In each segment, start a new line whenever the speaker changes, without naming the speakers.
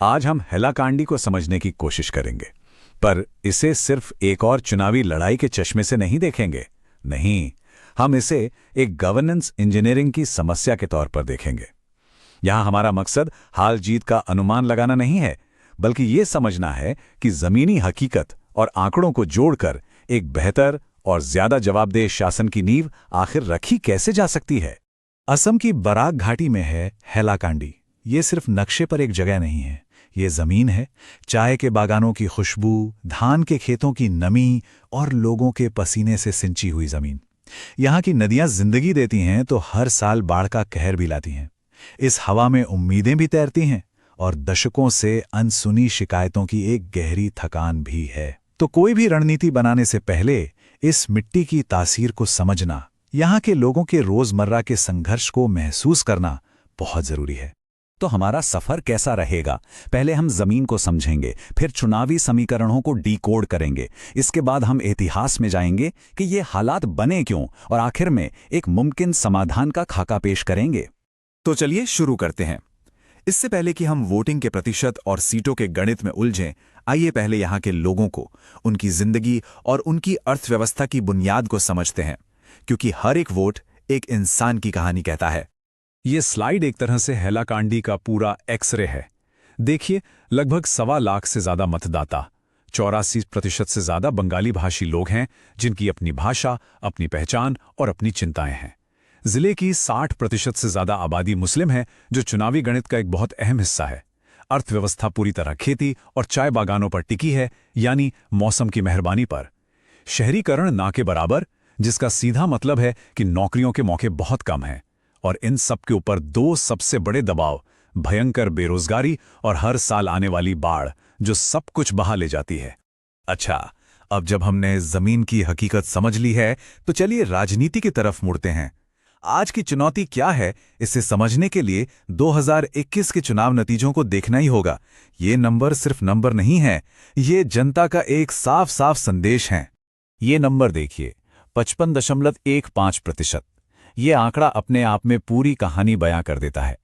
आज हम हैलाकांडी को समझने की कोशिश करेंगे, पर इसे सिर्फ एक और चुनावी लड़ाई के चश्मे से नहीं देखेंगे। नहीं, हम इसे एक गवर्नेंस इंजीनियरिंग की समस्या के तौर पर देखेंगे। यहां हमारा मकसद हाल जीत का अनुमान लगाना नहीं है, बल्कि ये समझना है कि जमीनी हकीकत और आंकड़ों को जोड़कर एक बेहतर और ज्यादा जवाबदेह शासन की नींव आखिर रखी कैसे जा सकती है।
असम की बराक घाटी में है हैलाकांडी। ये सिर्फ नक्शे पर एक जगह नहीं है, ये जमीन है। चाय के बागानों की खुशबू, धान के खेतों की नमी और लोगों के पसीने से सिंची हुई जमीन। यहाँ की नदियां जिंदगी देती हैं तो हर साल बाढ़ का कहर भी लाती हैं। इस हवा में उम्मीदें भी तैरती हैं और दशकों से अनसुनी शिकायतों की एक गहरी थकान भी है। तो कोई भी रणनीति बनाने से पहले इस मिट्टी की तासीर को समझना, यहाँ के लोगों के रोजमर्रा के संघर्ष को महसूस करना बहुत जरूरी है।
तो हमारा सफर कैसा रहेगा? पहले हम जमीन को समझेंगे, फिर चुनावी समीकरणों को डिकोड करेंगे। इसके बाद हम इतिहास में जाएंगे कि ये हालात बने क्यों, और आखिर में एक मुमकिन समाधान का खाका पेश करेंगे।
तो चलिए शुरू करते हैं। इससे पहले कि हम वोटिंग के प्रतिशत और सीटों के गणित में उलझें, आइए पहले यहाँ के लोगों को, उनकी जिंदगी और उनकी अर्थव्यवस्था की बुनियाद को समझते हैं, क्योंकि हर एक वोट एक इंसान की कहानी कहता है।
ये स्लाइड एक तरह से हैलाकांडी का पूरा एक्सरे है। देखिए, लगभग 1.25 लाख से ज्यादा मतदाता, 84% से ज्यादा बंगाली भाषी लोग हैं, जिनकी अपनी भाषा, अपनी पहचान और अपनी चिंताएं हैं। जिले की 60% से ज्यादा आबादी मुस्लिम है, जो चुनावी गणित का एक बहुत अहम हिस्सा है। अर्थव्यवस्था पूरी तरह खेती और चाय बागानों पर टिकी है, यानी मौसम की मेहरबानी पर। शहरीकरण ना के बराबर, जिसका सीधा मतलब है कि नौकरियों के मौके बहुत कम हैं। और इन सब के ऊपर दो सबसे बड़े दबाव, भयंकर बेरोजगारी और हर साल आने वाली बाढ़, जो सब कुछ बहा ले जाती है।
अच्छा, अब जब हमने जमीन की हकीकत समझ ली है, तो चलिए राजनीति की तरफ मुड़ते हैं। आज की चुनौती क्या है, इसे समझने के लिए 2021 के चुनाव नतीजों को देखना ही होगा। ये नंबर सिर्फ नंबर नहीं है, ये जनता का एक साफ साफ संदेश है।
ये नंबर देखिए, 55.15%। ये आंकड़ा अपने आप में पूरी कहानी बयां कर देता है।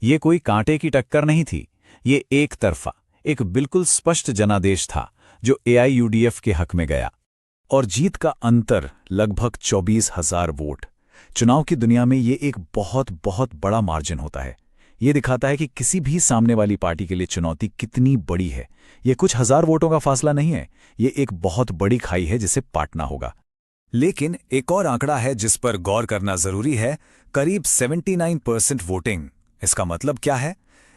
ये कोई कांटे की टक्कर नहीं थी, ये एक तरफा, एक बिल्कुल स्पष्ट जनादेश था जो AIUDF के हक में गया। और जीत का अंतर लगभग 24,000 वोट। चुनाव की दुनिया में ये एक बहुत बहुत बड़ा मार्जिन होता है। ये दिखाता है कि किसी भी सामने वाली पार्टी के लिए चुनौती कितनी बड़ी है। ये कुछ हजार वोटों का फासला नहीं है, ये एक बहुत बड़ी खाई है जिसे पाटना होगा।
लेकिन एक और आंकड़ा है जिस पर गौर करना जरूरी है, करीब 79% वोटिंग। इसका मतलब क्या है?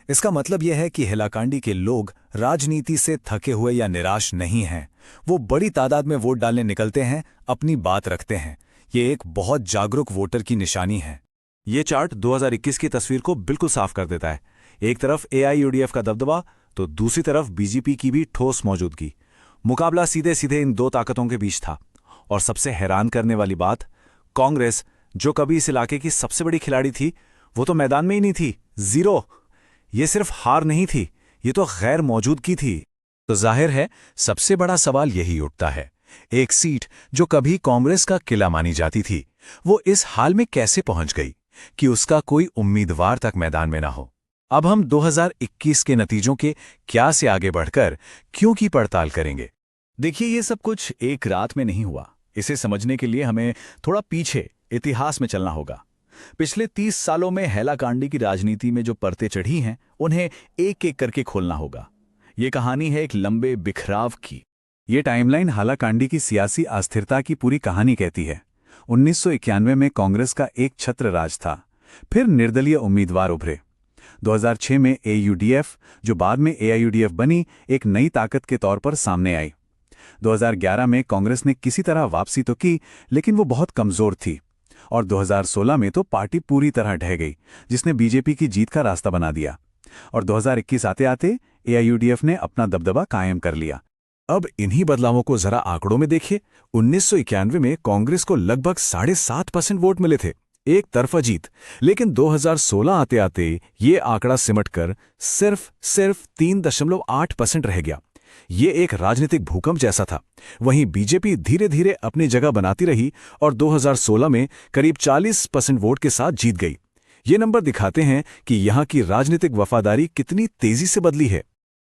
इसका मतलब यह है कि हैलाकांडी के लोग राजनीति से थके हुए या निराश नहीं हैं। वो बड़ी तादाद में वोट डालने निकलते हैं, अपनी बात रखते हैं। ये एक बहुत जागरूक वोटर की निशानी है।
ये चार्ट 2021 की तस्वीर को बिल्कुल साफ कर देता है। एक तरफ AIUDF का दबदबा, तो दूसरी तरफ BJP की भी ठोस मौजूदगी। मुकाबला सीधे सीधे इन दो ताकतों के बीच था। और सबसे हैरान करने वाली बात, कांग्रेस, जो कभी इस इलाके की सबसे बड़ी खिलाड़ी थी, वो तो मैदान में ही नहीं थी। जीरो। ये सिर्फ हार नहीं थी, ये तो गैर मौजूदगी थी। तो जाहिर है, सबसे बड़ा सवाल यही उठता है, एक सीट जो कभी कांग्रेस का किला मानी जाती थी, वो इस हाल में कैसे पहुंच गई कि उसका कोई उम्मीदवार तक मैदान में ना हो। अब हम 2021 के नतीजों के क्या से आगे बढ़कर क्यों की पड़ताल करेंगे। देखिए, ये सब कुछ एक रात में नहीं हुआ। इसे समझने के लिए हमें थोड़ा पीछे इतिहास में चलना होगा। पिछले 30 सालों में हैलाकांडी की राजनीति में जो परतें चढ़ी हैं, उन्हें एक एक करके खोलना होगा। ये कहानी है एक लंबे बिखराव की। ये टाइमलाइन हैलाकांडी की सियासी अस्थिरता की पूरी कहानी कहती है। 1991 में कांग्रेस का एक छत्र राज था, फिर निर्दलीय उम्मीदवार उभरे। 2006 में AUDF, जो बाद में AIUDF बनी, एक नई ताकत के तौर पर सामने आई। 2011 में कांग्रेस ने किसी तरह वापसी तो की, लेकिन वो बहुत कमजोर थी। और 2016 में तो पार्टी पूरी तरह ढह गई, जिसने BJP की जीत का रास्ता बना दिया। और 2021 आते आते AIUDF ने अपना दबदबा कायम कर लिया।
अब इन्हीं बदलावों को जरा आंकड़ों में देखिए। 1991 में कांग्रेस को लगभग 7.5% वोट मिले थे, एक तरफा जीत। लेकिन 2016 आते आते ये आंकड़ा सिमटकर सिर्फ 3.8% रह गया। ये एक राजनीतिक भूकंप जैसा था। वहीं BJP धीरे धीरे अपनी जगह बनाती रही और 2016 में करीब 40% वोट के साथ जीत गई। ये नंबर दिखाते हैं कि यहाँ की राजनीतिक वफादारी कितनी तेजी से बदली है।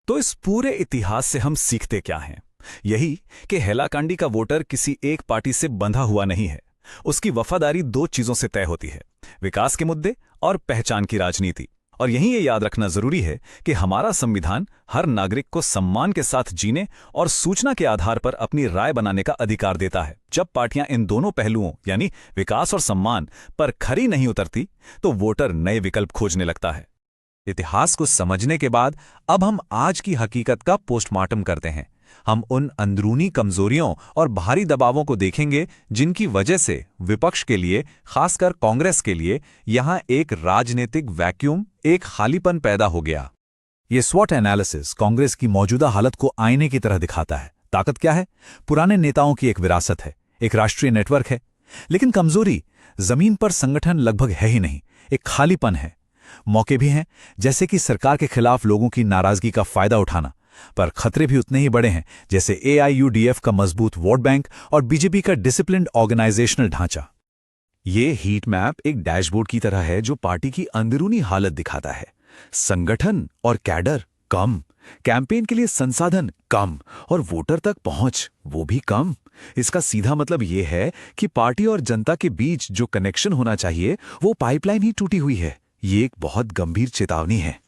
तो इस पूरे इतिहास से हम सीखते क्या हैं? यही कि हैलाकांडी का वोटर किसी एक पार्टी से बंधा हुआ नहीं है। उसकी वफादारी दो चीजों से तय होती है, विकास के मुद्दे और पहचान की राजनीति। और यहीं ये याद रखना जरूरी है कि हमारा संविधान हर नागरिक को सम्मान के साथ जीने और सूचना के आधार पर अपनी राय बनाने का अधिकार देता है। जब पार्टियां इन दोनों पहलुओं यानी विकास और सम्मान पर खरी नहीं उतरती, तो वोटर नए विकल्प खोजने लगता है।
इतिहास को समझने के बाद अब हम आज की हकीकत का पोस्टमार्टम करते हैं। हम उन अंदरूनी कमजोरियों और बाहरी दबावों को देखेंगे जिनकी वजह से विपक्ष के लिए, खासकर कांग्रेस के लिए, यहां एक राजनीतिक वैक्यूम, एक खालीपन पैदा हो गया।
ये स्वॉट एनालिसिस कांग्रेस की मौजूदा हालत को आईने की तरह दिखाता है। ताकत क्या है? पुराने नेताओं की एक विरासत है, एक राष्ट्रीय नेटवर्क है। लेकिन कमजोरी, जमीन पर संगठन लगभग है ही नहीं, एक खालीपन है। मौके भी हैं, जैसे कि सरकार के खिलाफ लोगों की नाराजगी का फायदा उठाना, पर खतरे भी उतने ही बड़े हैं, जैसे AIUDF का मजबूत वोट बैंक और बीजेपी का डिसिप्लिन्ड ऑर्गेनाइजेशनल ढांचा। ये हीट मैप एक डैशबोर्ड की तरह है जो पार्टी की अंदरूनी हालत दिखाता है। संगठन और कैडर कम, कैंपेन के लिए संसाधन कम और वोटर तक पहुंच वो भी कम। इसका सीधा मतलब ये है कि पार्टी और जनता के बीच जो कनेक्शन होना चाहिए वो पाइपलाइन ही टूटी हुई है। ये एक बहुत गंभीर चेतावनी है।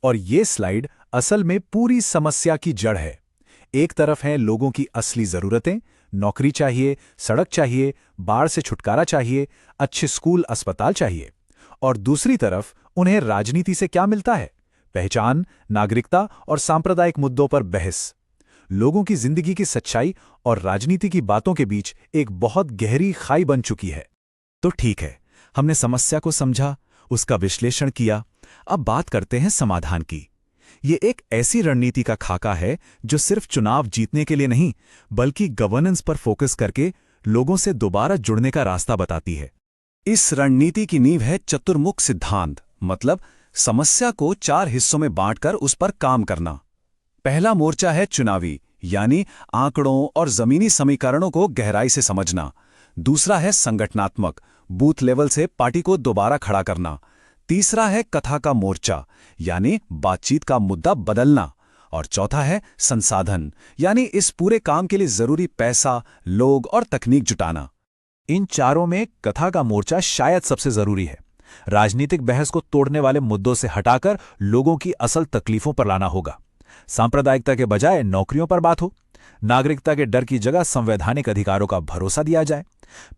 और ये स्लाइड असल में पूरी समस्या की जड़ है। एक तरफ है लोगों की असली जरूरतें, नौकरी चाहिए, सड़क चाहिए, बाढ़ से छुटकारा चाहिए, अच्छे स्कूल अस्पताल चाहिए। और दूसरी तरफ उन्हें राजनीति से क्या मिलता है? पहचान, नागरिकता और सांप्रदायिक मुद्दों पर बहस। लोगों की जिंदगी की सच्चाई और राजनीति की बातों के बीच एक बहुत गहरी खाई बन चुकी है। तो ठीक है, हमने समस्या को समझा, उसका विश्लेषण किया। अब बात करते हैं समाधान की। ये एक ऐसी रणनीति का खाका है जो सिर्फ चुनाव जीतने के लिए नहीं, बल्कि गवर्नेंस पर फोकस करके लोगों से दोबारा जुड़ने का रास्ता बताती है। इस रणनीति की नींव है चतुर्मुख सिद्धांत, मतलब समस्या को 4 हिस्सों में बांटकर उस पर काम करना। पहला मोर्चा है चुनावी, यानी आंकड़ों और जमीनी समीकरणों को गहराई से समझना। दूसरा है संगठनात्मक, बूथ लेवल से पार्टी को दोबारा खड़ा करना। तीसरा है कथा का मोर्चा, यानी बातचीत का मुद्दा बदलना। और चौथा है संसाधन, यानी इस पूरे काम के लिए जरूरी पैसा, लोग और तकनीक जुटाना। इन चारों में कथा का मोर्चा शायद सबसे जरूरी है। राजनीतिक बहस को तोड़ने वाले मुद्दों से हटाकर लोगों की असल तकलीफों पर लाना होगा। सांप्रदायिकता के बजाय नौकरियों पर बात हो, नागरिकता के डर की जगह संवैधानिक अधिकारों का भरोसा दिया जाए,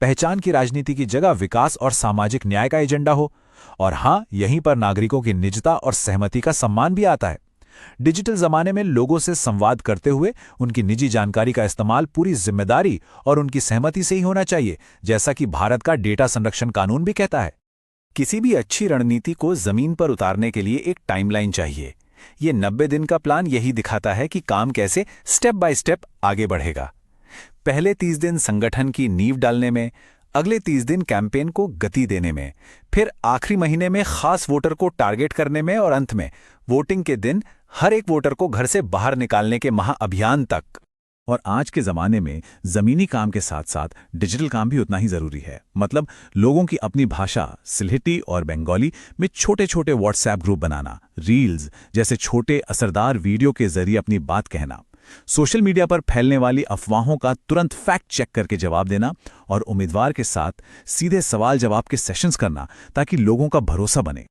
पहचान की राजनीति की जगह विकास और सामाजिक न्याय का एजेंडा हो। और हां, यहीं पर नागरिकों की निजता और सहमति का सम्मान भी आता है। डिजिटल जमाने में लोगों से संवाद करते हुए उनकी निजी जानकारी का इस्तेमाल पूरी जिम्मेदारी और उनकी सहमति से ही होना चाहिए, जैसा कि भारत का डेटा संरक्षण कानून भी कहता है। किसी भी अच्छी रणनीति को जमीन पर उतारने के लिए एक टाइमलाइन चाहिए। ये 90 दिन का प्लान यही दिखाता है कि काम कैसे स्टेप बाय स्टेप आगे बढ़ेगा। पहले 30 दिन संगठन की नींव डालने में, अगले 30 दिन कैंपेन को गति देने में, फिर आखिरी महीने में खास वोटर को टारगेट करने में और अंत में वोटिंग के दिन हर एक वोटर को घर से बाहर निकालने के महाअभियान तक। और आज के जमाने में जमीनी काम के साथ साथ डिजिटल काम भी उतना ही जरूरी है। मतलब लोगों की अपनी भाषा सिल्हेटी और बंगाली में छोटे छोटे व्हाट्सएप ग्रुप बनाना, रील्स जैसे छोटे असरदार वीडियो के जरिए अपनी बात कहना, सोशल मीडिया पर फैलने वाली अफवाहों का तुरंत फैक्ट चेक करके जवाब देना और उम्मीदवार के साथ सीधे सवाल जवाब के सेशंस करना, ताकि लोगों का भरोसा बने।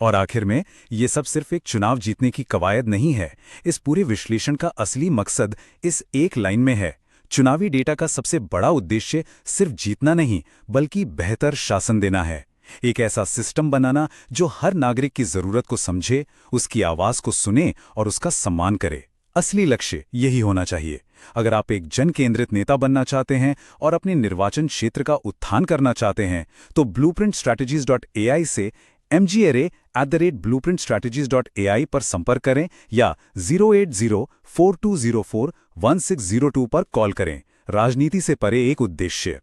और आखिर में ये सब सिर्फ एक चुनाव जीतने की कवायद नहीं है। इस पूरे विश्लेषण का असली मकसद इस एक लाइन में है। चुनावी डेटा का सबसे बड़ा उद्देश्य सिर्फ जीतना नहीं, बल्कि बेहतर शासन देना है। एक ऐसा सिस्टम बनाना जो हर नागरिक की जरूरत को समझे, उसकी आवाज को सुने और उसका सम्मान करे। असली लक्ष्य यही होना चाहिए। अगर आप एक जन केंद्रित नेता बनना चाहते हैं और अपने निर्वाचन क्षेत्र का उत्थान करना चाहते हैं, तो blueprintstrategies.ai से mgra@blueprintstrategies.ai पर संपर्क करें या 08042041602 पर कॉल करें। राजनीति से परे एक उद्देश्य।